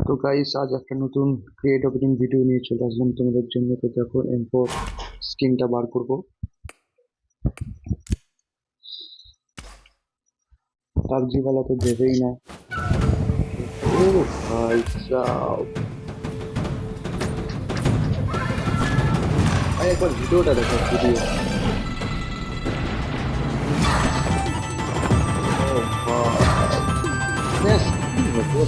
তো গাইস, আজ একটা নতুন ক্রিয়েট ওপেনিং ভিডিও নিয়ে চলে আসলাম তোমাদের জন্য। তো দেখো, M4 স্কিনটা বার করব। পাবজি वाला তো দেবেই না। ও ভাই সাব, ভাই একবার ভিডিওটা দেখো, ভিডিও। ও ভাই, ব্যাস কি হতো।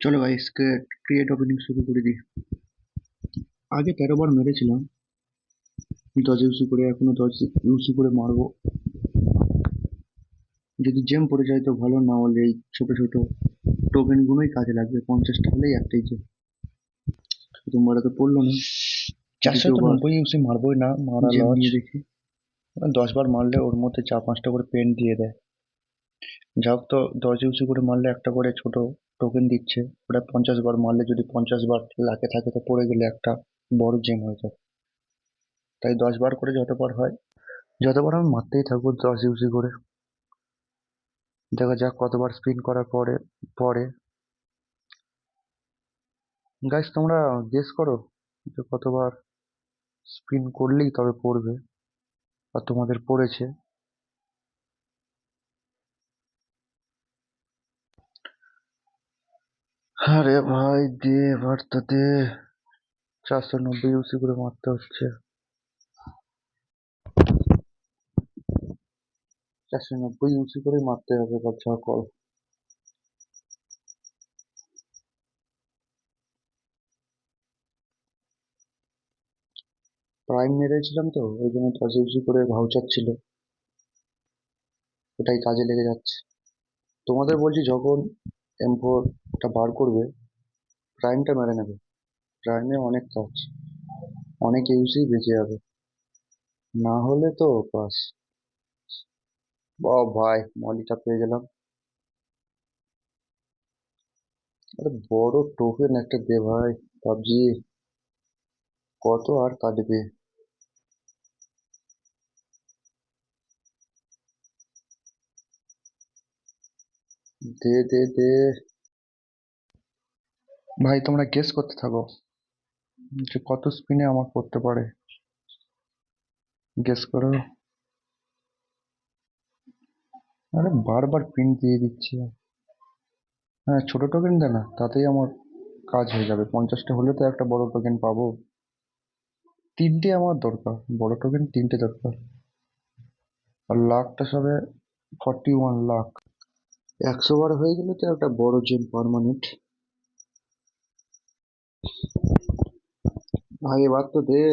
চলো গাইস, ক্রিয়েট ওপেনিং শুরু করে দিই। আগে 13 বার মেরেছিলাম 10 ইউসি করে, এখনো 10 ইউসি করে মারবো। যদি জেম পড়ে যায় তো ভালো, না হলে এই ছোট ছোট টোকেন গুলোই কাজে লাগবে। 50টা হলেই একটাই জেম। তোমরা তো পড়লো না। 490 ইউসি মারবোই না, মারা জেম লস। নিয়ে দেখি। 10 বার মারলে ওর মধ্যে 4-5টা করে পেন দিয়ে দেয়। যা হোক, তো 10 ইউসি করে মারলে একটা করে ছোট টোকেন দিচ্ছে। ওটা 50 বার মারলে যদি 50 বার লাকে থাকে তো পড়ে গেলে একটা বড় জেম হয়ে যায়। তাই 10 বার করে যতবার হয়, যতবার আমি মারতেই থাকবো 10 ইউসি করে। দেখা যাক কতবার স্পিন করার পরে পরে। গাইস, তোমরা গেস করো যে কতবার স্পিন করলেই তবে পড়বে আর তোমাদের পড়েছে। আরে ভাই দে, এবার তো দে। 490 ইউসি করে মারতে হচ্ছে। 490 ইউসি করে মারতে হবে বা যা কর। প্রাইম মেরেছিলাম তো ওই জন্য 10 ইউসি করে ভাউচার ছিল, ওটাই কাজে লেগে যাচ্ছে। তোমাদের বলছি, যখন M4টা বার করবে প্রাইমটা মেরে নেবে। প্রাইমে অনেক কাজ, অনেক ইউসি বেঁচে যাবে, না হলে তো বাস। ও ভাই, মলিটা পেয়ে গেলাম। আরে বড় টোকেন একটা দে ভাই। পাবজি কত আর কাটবে। দে দে দে। ভাই তোমরা গেস করতে থাকো যে কত স্পিনে আমার পড়তে পারে। গেস করো। আরে বারবার পিন দিয়ে দিচ্ছে। হ্যাঁ, ছোট টোকেন দে না, তাতেই আমার কাজ হয়ে যাবে। 50টা হলে তো একটা বড় টোকেন পাবো। তিনটে আমার দরকার, বড় টোকেন তিনটে দরকার। আর লাখটা সবে 41 লাখ। 100 বার হয়ে গেলে তো একটা বড় জেম পার্মানেন্ট। ভাই এবার তো দে,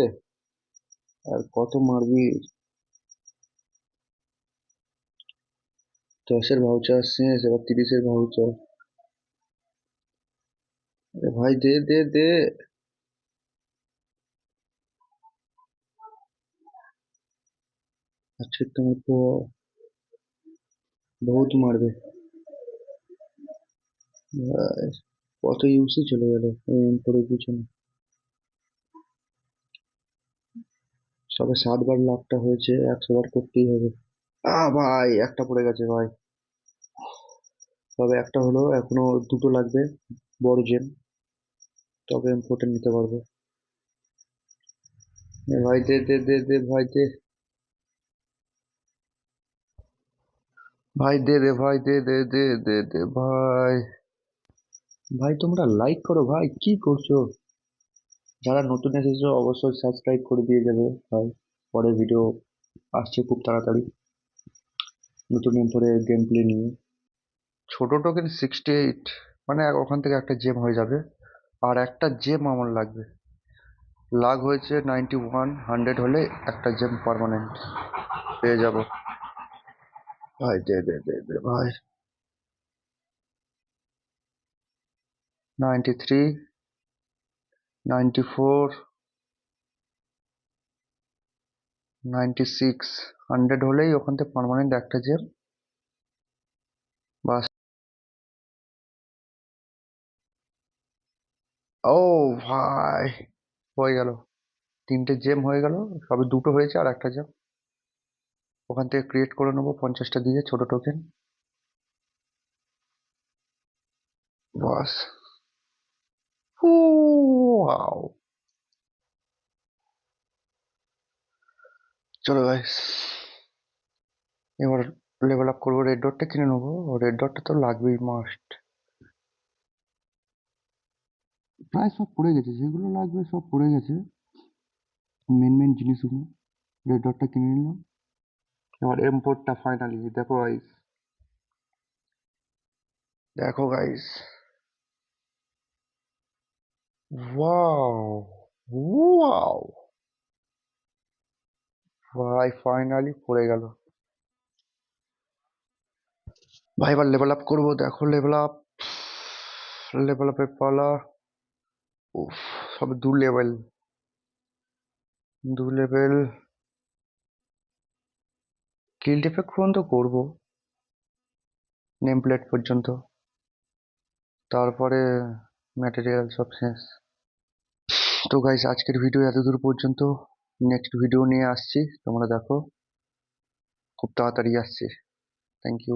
আর কত মারবি। 10-এর ভাউচার শেষ, এবার 30-এর ভাউচার। अरे भाई दे दे दे। अच्छे, तुमको বহুত মারবে ভাই। কত ইউসি চলে গেল এম করে পিছনে। সবে 7 বার লাখটা হয়েছে, 100 বার করতেই হবে। ভাই একটা পড়ে গেছে ভাই। তবে একটা হলো, এখনো দুটো লাগবে বড় জেম, তবে M4টা নিতে পারবো। এ ভাই দে দে দে দে ভাই দে। ভাই দে দে ভাই দে দে দে দে দে ভাই। ভাই তোমরা লাইক করো ভাই, কি করছো? যারা নতুন এসেছো অবশ্যই সাবস্ক্রাইব করে দিয়ে যাবে ভাই। পরের ভিডিও আসছে খুব তাড়াতাড়ি, নতুন M4 এর গেম প্লে নিয়ে। ছোট টোকেন 68, মানে ওখান থেকে একটা জেম হয়ে যাবে। আর একটা জেম আমার লাগবে। লাগ হয়েছে 91, 100 হলে একটা জেম পার্মানেন্ট পেয়ে যাব। ভাই দে দে দে দে ভাই। 93, 94, 96, 100 হলেই ওখান থেকে পার্মানেন্ট একটা জেম। বাস। ও ভাই, হয়ে গেল। তিনটে জেম হয়ে গেল, সবে দুটো হয়েছে আর একটা জেম। ওখান থেকে ক্রিয়েট করে নেবো 50টা দিয়ে ছোট টোকেন। বাস। ওয়াও। চলো গাইস, এবার লেভেল আপ করবো। রেড ডটটা কিনে নেবো, রেড ডটটা তো লাগবেই, মাস্ট। প্রায় সব পড়ে গেছে, যেগুলো লাগবে সব পড়ে গেছে, মেন মেন জিনিসগুলো। রেড ডটটা কিনে নিলাম। এবার M4টা ফাইনালি দেখো গাইস, দেখো গাইস, ওয়াও, ওয়াও, ভাই ফাইনালি পড়ে গেল। ভাই এবার লেভেল আপ করবো, দেখো লেভেল আপ, লেভেল আপের পালা। উফ, সবে 2 লেভেল, 2 লেভেল। গিল্ড এফেক্ট পর্যন্ত করবো, নেম প্লেট পর্যন্ত, তারপরে ম্যাটেরিয়াল সব শেষ। তো গাইস আজকের ভিডিও এতদূর পর্যন্ত। নেক্সট ভিডিও নিয়ে আসছি, তোমরা দেখো, খুব তাড়াতাড়ি আসছি। Thank you.